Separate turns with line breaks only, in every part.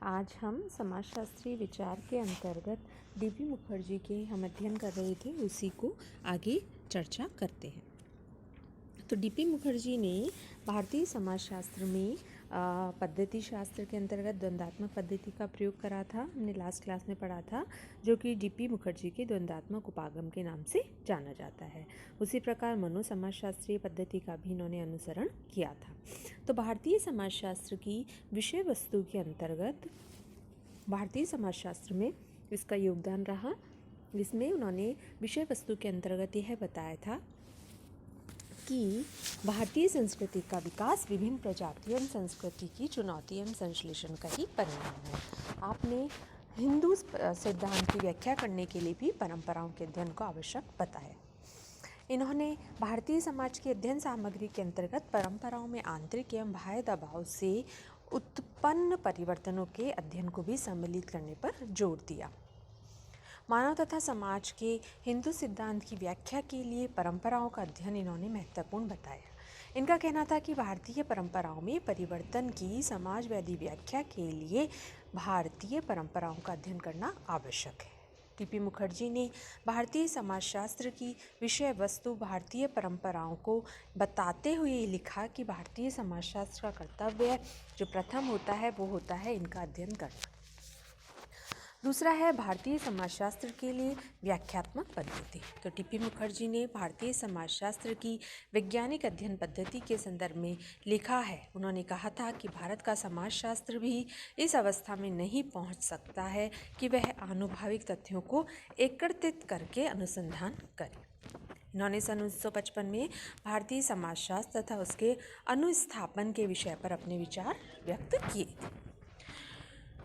आज हम समाजशास्त्रीय विचार के अंतर्गत डीपी मुखर्जी के हम अध्ययन कर रहे थे, उसी को आगे चर्चा करते हैं। तो डीपी मुखर्जी ने भारतीय समाजशास्त्र में पद्धति शास्त्र के अंतर्गत द्वंद्वात्मक पद्धति का प्रयोग करा था। हमने लास्ट क्लास में पढ़ा था, जो कि डीपी मुखर्जी के द्वंद्वात्मक उपागम के नाम से जाना जाता है। उसी प्रकार मनोसमाजशास्त्रीय पद्धति का भी इन्होंने अनुसरण किया था। तो भारतीय समाजशास्त्र की विषय वस्तु के अंतर्गत भारतीय समाजशास्त्र में इसका योगदान रहा। इसमें उन्होंने विषय वस्तु के अंतर्गत यह बताया था कि भारतीय संस्कृति का विकास विभिन्न प्रजातियों एवं संस्कृति की चुनौती एवं संश्लेषण का ही परिणाम है। आपने हिंदू सिद्धांत की व्याख्या करने के लिए भी परंपराओं के अध्ययन को आवश्यक बताया। इन्होंने भारतीय समाज की अध्ययन सामग्री के अंतर्गत परंपराओं में आंतरिक एवं बाह्य दबाव से उत्पन्न परिवर्तनों के अध्ययन को भी सम्मिलित करने पर जोर दिया। मानव तथा समाज के हिंदू सिद्धांत की व्याख्या के लिए परंपराओं का अध्ययन इन्होंने महत्वपूर्ण बताया। इनका कहना था कि भारतीय परंपराओं में परिवर्तन की समाजवादी व्याख्या के लिए भारतीय परंपराओं का अध्ययन करना आवश्यक है। डीपी मुखर्जी ने भारतीय समाजशास्त्र की विषय वस्तु भारतीय परंपराओं को बताते हुए लिखा कि भारतीय समाजशास्त्र का कर्तव्य जो प्रथम होता है वो होता है इनका अध्ययन करना। दूसरा है भारतीय समाजशास्त्र के लिए व्याख्यात्मक पद्धति। तो डीपी मुखर्जी ने भारतीय समाजशास्त्र की वैज्ञानिक अध्ययन पद्धति के संदर्भ में लिखा है। उन्होंने कहा था कि भारत का समाजशास्त्र भी इस अवस्था में नहीं पहुंच सकता है कि वह आनुभाविक तथ्यों को एकत्रित करके अनुसंधान करे। इन्होंने सन 1955 में भारतीय समाजशास्त्र तथा उसके अनुस्थापन के विषय पर अपने विचार व्यक्त किए थे।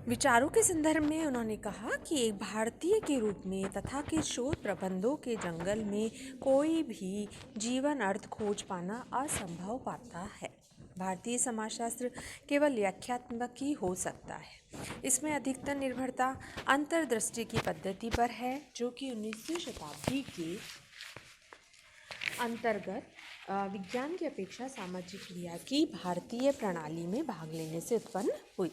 विचारों के संदर्भ में उन्होंने कहा कि एक भारतीय के रूप में तथा के शोध प्रबंधों के जंगल में कोई भी जीवन अर्थ खोज पाना असंभव पाता है। भारतीय समाजशास्त्र केवल व्याख्यात्मक ही हो सकता है। इसमें अधिकतर निर्भरता अंतर्दृष्टि की पद्धति पर है, जो कि 19वीं शताब्दी के अंतर्गत विज्ञान की अपेक्षा सामाजिक क्रिया की भारतीय प्रणाली में भाग लेने से उत्पन्न हुई।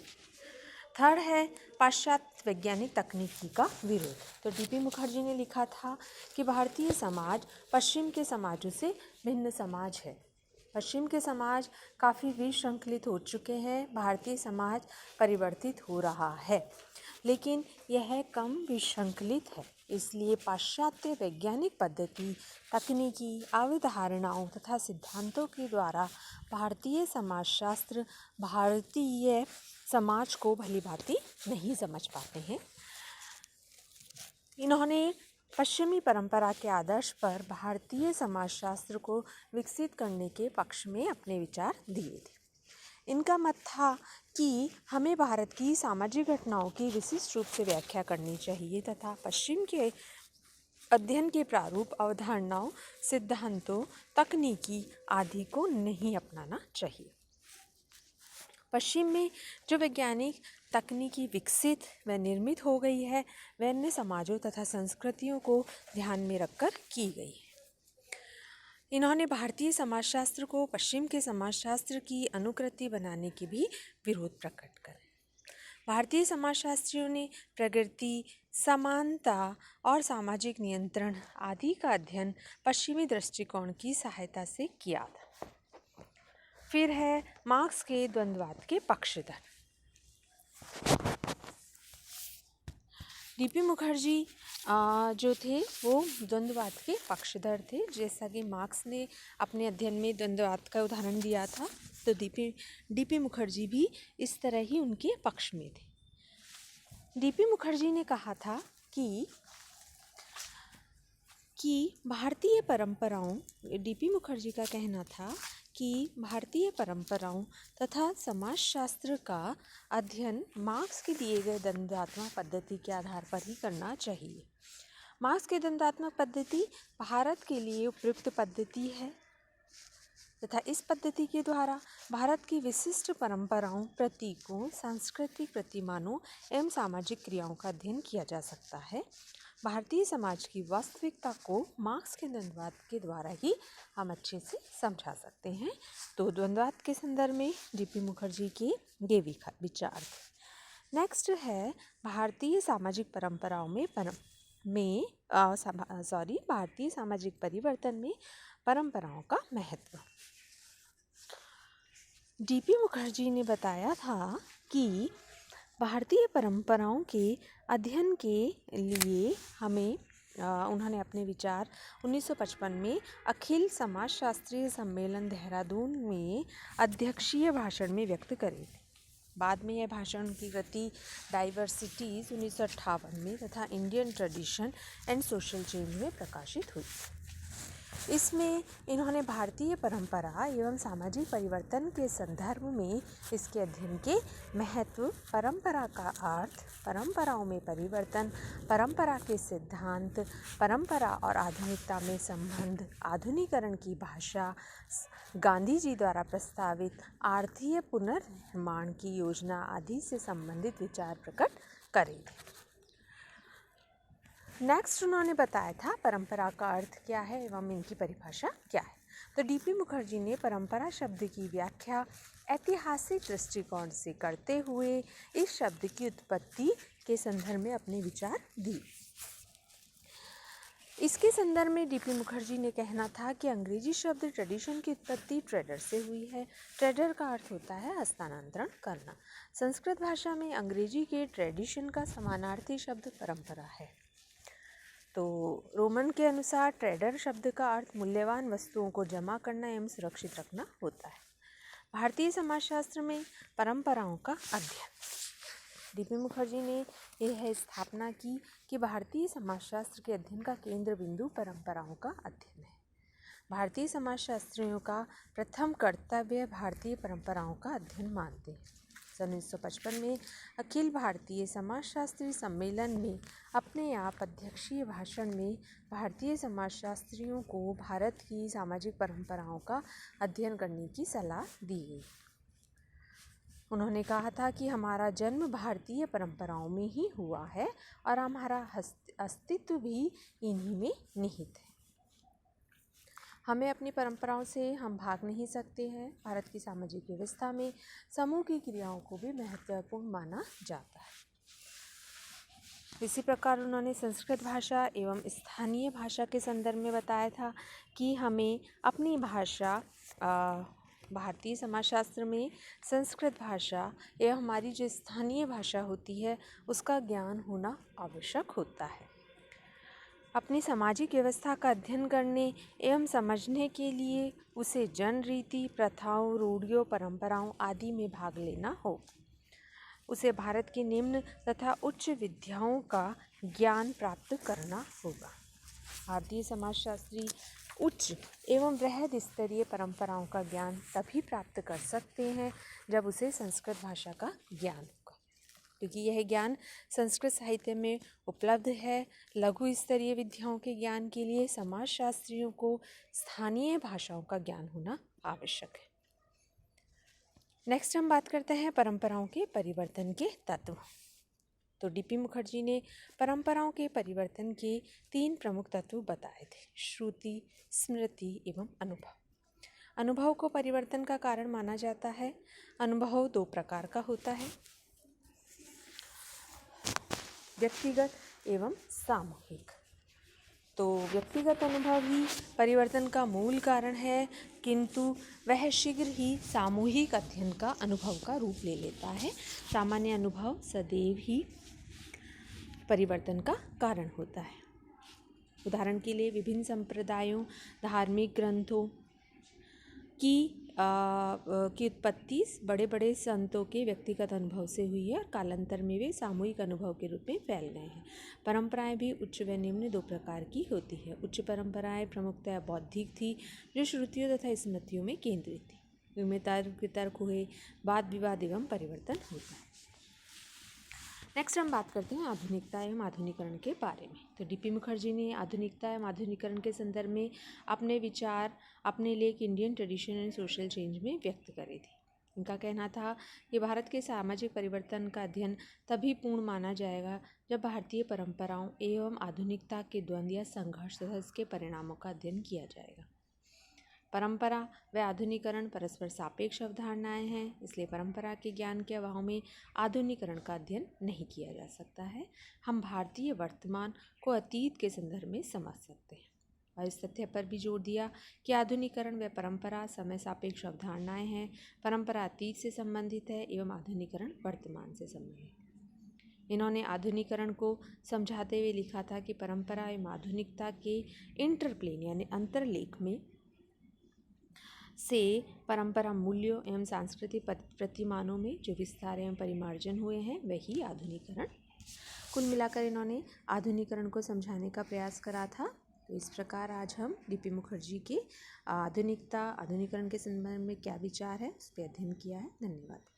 थर्ड है पाश्चात्य वैज्ञानिक तकनीकी का विरोध। तो डीपी मुखर्जी ने लिखा था कि भारतीय समाज पश्चिम के समाजों से भिन्न समाज है। पश्चिम के समाज काफ़ी विश्रंखलित हो चुके हैं, भारतीय समाज परिवर्तित हो रहा है, लेकिन यह कम विश्रंखलित है। इसलिए पाश्चात्य वैज्ञानिक पद्धति, तकनीकी अवधारणाओं तथा सिद्धांतों के द्वारा भारतीय समाजशास्त्र भारतीय समाज को भली भांति नहीं समझ पाते हैं। इन्होंने पश्चिमी परंपरा के आदर्श पर भारतीय समाजशास्त्र को विकसित करने के पक्ष में अपने विचार दिए थे। इनका मत था कि हमें भारत की सामाजिक घटनाओं की विशिष्ट रूप से व्याख्या करनी चाहिए तथा पश्चिम के अध्ययन के प्रारूप अवधारणाओं, सिद्धांतों, तकनीकी आदि को नहीं अपनाना चाहिए। पश्चिम में जो वैज्ञानिक तकनीकी विकसित व निर्मित हो गई है, वह अन्य समाजों तथा संस्कृतियों को ध्यान में रखकर की गई है। इन्होंने भारतीय समाजशास्त्र को पश्चिम के समाजशास्त्र की अनुकृति बनाने के भी विरोध प्रकट करे। भारतीय समाजशास्त्रियों ने प्रकृति, समानता और सामाजिक नियंत्रण आदि का अध्ययन पश्चिमी दृष्टिकोण की सहायता से किया था। फिर है मार्क्स के द्वंद्ववाद के पक्षधर। डीपी मुखर्जी जो थे वो द्वंद्ववाद के पक्षधर थे। जैसा कि मार्क्स ने अपने अध्ययन में द्वंद्ववाद का उदाहरण दिया था, तो डीपी मुखर्जी भी इस तरह ही उनके पक्ष में थे। डीपी मुखर्जी ने कहा था कि भारतीय परंपराओं डीपी मुखर्जी का कहना था कि भारतीय परंपराओं तथा समाजशास्त्र का अध्ययन मार्क्स के दिए गए द्वंद्वात्मक पद्धति के आधार पर ही करना चाहिए। मार्क्स की द्वंद्वात्मक पद्धति भारत के लिए उपयुक्त पद्धति है तथा इस पद्धति के द्वारा भारत की विशिष्ट परंपराओं, प्रतीकों, सांस्कृतिक प्रतिमानों एवं सामाजिक क्रियाओं का अध्ययन किया जा सकता है। भारतीय समाज की वास्तविकता को मार्क्स के द्वंद्ववाद के द्वारा ही हम अच्छे से समझा सकते हैं। तो द्वंद्ववाद के संदर्भ में डीपी मुखर्जी के ये विचार थे। नेक्स्ट है भारतीय सामाजिक परंपराओं में भारतीय सामाजिक परिवर्तन में परंपराओं का महत्व। डीपी मुखर्जी ने बताया था कि भारतीय परंपराओं के अध्ययन के लिए उन्होंने अपने विचार 1955 में अखिल समाजशास्त्रीय सम्मेलन देहरादून में अध्यक्षीय भाषण में व्यक्त करे थे। बाद में यह भाषण की गति डाइवर्सिटीज़ 1958 में तथा Indian tradition and social change में प्रकाशित हुई। इसमें इन्होंने भारतीय परंपरा एवं सामाजिक परिवर्तन के संदर्भ में इसके अध्ययन के महत्व, परंपरा का अर्थ, परंपराओं में परिवर्तन, परंपरा के सिद्धांत, परंपरा और आधुनिकता में संबंध, आधुनिकरण की भाषा, गांधी जी द्वारा प्रस्तावित आर्थिक पुनर्निर्माण की योजना आदि से संबंधित विचार प्रकट करे। नेक्स्ट उन्होंने बताया था परंपरा का अर्थ क्या है एवं इनकी परिभाषा क्या है। तो डीपी मुखर्जी ने परंपरा शब्द की व्याख्या ऐतिहासिक दृष्टिकोण से करते हुए इस शब्द की उत्पत्ति के संदर्भ में अपने विचार दिए। इसके संदर्भ में डीपी मुखर्जी ने कहना था कि अंग्रेजी शब्द ट्रेडिशन की उत्पत्ति ट्रेडर से हुई है। ट्रेडर का अर्थ होता है हस्तांतरण करना। संस्कृत भाषा में अंग्रेजी के ट्रेडिशन का समानार्थी शब्द परंपरा है। तो रोमन के अनुसार ट्रेडर शब्द का अर्थ मूल्यवान वस्तुओं को जमा करना एवं सुरक्षित रखना होता है। भारतीय समाजशास्त्र में परंपराओं का अध्ययन। डीपी मुखर्जी ने यह स्थापना की कि भारतीय समाजशास्त्र के अध्ययन का केंद्र बिंदु परंपराओं का अध्ययन है। भारतीय समाजशास्त्रियों का प्रथम कर्तव्य भारतीय परंपराओं का अध्ययन मानते हैं। सन 1955 में अखिल भारतीय समाजशास्त्री सम्मेलन में अपने आप अध्यक्षीय भाषण में भारतीय समाजशास्त्रियों को भारत की सामाजिक परंपराओं का अध्ययन करने की सलाह दी गई। उन्होंने कहा था कि हमारा जन्म भारतीय परंपराओं में ही हुआ है और हमारा अस्तित्व भी इन्हीं में निहित है। हमें अपनी परंपराओं से हम भाग नहीं सकते हैं। भारत की सामाजिक व्यवस्था में समूह की क्रियाओं को भी महत्वपूर्ण माना जाता है। इसी प्रकार उन्होंने संस्कृत भाषा एवं स्थानीय भाषा के संदर्भ में बताया था कि हमें अपनी भाषा भारतीय समाजशास्त्र में संस्कृत भाषा एवं हमारी जो स्थानीय भाषा होती है उसका ज्ञान होना आवश्यक होता है। अपनी सामाजिक व्यवस्था का अध्ययन करने एवं समझने के लिए उसे जन रीति, प्रथाओं, रूढ़ियों, परंपराओं आदि में भाग लेना हो। उसे भारत की निम्न तथा उच्च विद्याओं का ज्ञान प्राप्त करना होगा। भारतीय समाजशास्त्री उच्च एवं वृहद स्तरीय परंपराओं का ज्ञान तभी प्राप्त कर सकते हैं जब उसे संस्कृत भाषा का ज्ञान होगा, क्योंकि यह ज्ञान संस्कृत साहित्य में उपलब्ध है। लघु स्तरीय विद्याओं के ज्ञान के लिए समाजशास्त्रियों को स्थानीय भाषाओं का ज्ञान होना आवश्यक है। नेक्स्ट हम बात करते हैं परंपराओं के परिवर्तन के तत्व। तो डीपी मुखर्जी ने परंपराओं के परिवर्तन के 3 प्रमुख तत्व बताए थे: श्रुति, स्मृति एवं अनुभव। अनुभव को परिवर्तन का कारण माना जाता है। अनुभव 2 प्रकार का होता है, व्यक्तिगत एवं सामूहिक। तो व्यक्तिगत अनुभव ही परिवर्तन का मूल कारण है, किंतु वह शीघ्र ही सामूहिक अध्ययन का अनुभव का रूप ले लेता है। सामान्य अनुभव सदैव ही परिवर्तन का कारण होता है। उदाहरण के लिए विभिन्न संप्रदायों, धार्मिक ग्रंथों की उत्पत्ति बड़े बड़े संतों के व्यक्तिगत अनुभव से हुई है और कालांतर में वे सामूहिक अनुभव के रूप में फैल गए हैं। परंपराएं भी उच्च व निम्न 2 प्रकार की होती है। उच्च परंपराएं प्रमुखतः बौद्धिक थी, जो श्रुतियों तथा स्मृतियों में केंद्रित थी। इनमें तर्क वितर्क हुए, वाद विवाद एवं परिवर्तन होता है। नेक्स्ट हम बात करते हैं आधुनिकता एवं आधुनिकरण के बारे में। तो डीपी मुखर्जी ने आधुनिकता एवं आधुनिकरण के संदर्भ में अपने विचार अपने लेख Indian tradition and social change में व्यक्त करे थे। इनका कहना था कि भारत के सामाजिक परिवर्तन का अध्ययन तभी पूर्ण माना जाएगा जब भारतीय परंपराओं एवं आधुनिकता के द्वंद्व या संघर्ष तथा इसके परिणामों का अध्ययन किया जाएगा। परंपरा व आधुनिकरण परस्पर सापेक्ष अवधारणाएं हैं, इसलिए परंपरा के ज्ञान के अभाव में आधुनिकरण का अध्ययन नहीं किया जा सकता है। हम भारतीय वर्तमान को अतीत के संदर्भ में समझ सकते हैं। और इस तथ्य पर भी जोर दिया कि आधुनिकरण व परंपरा समय सापेक्ष अवधारणाएं हैं। परंपरा अतीत से संबंधित है एवं आधुनिकरण वर्तमान से संबंधित। इन्होंने आधुनिकरण को समझाते हुए लिखा था कि परंपरा एवं आधुनिकता के इंटरप्लेन यानी अंतरलेख में से परंपरा मूल्यों एवं सांस्कृतिक प्रतिमानों में जो विस्तार एवं परिमार्जन हुए हैं वही आधुनिकरण। कुल मिलाकर इन्होंने आधुनिकरण को समझाने का प्रयास करा था। तो इस प्रकार आज हम डीपी मुखर्जी के आधुनिकता आधुनिकरण के संबंध में क्या विचार है उस पर अध्ययन किया है। धन्यवाद।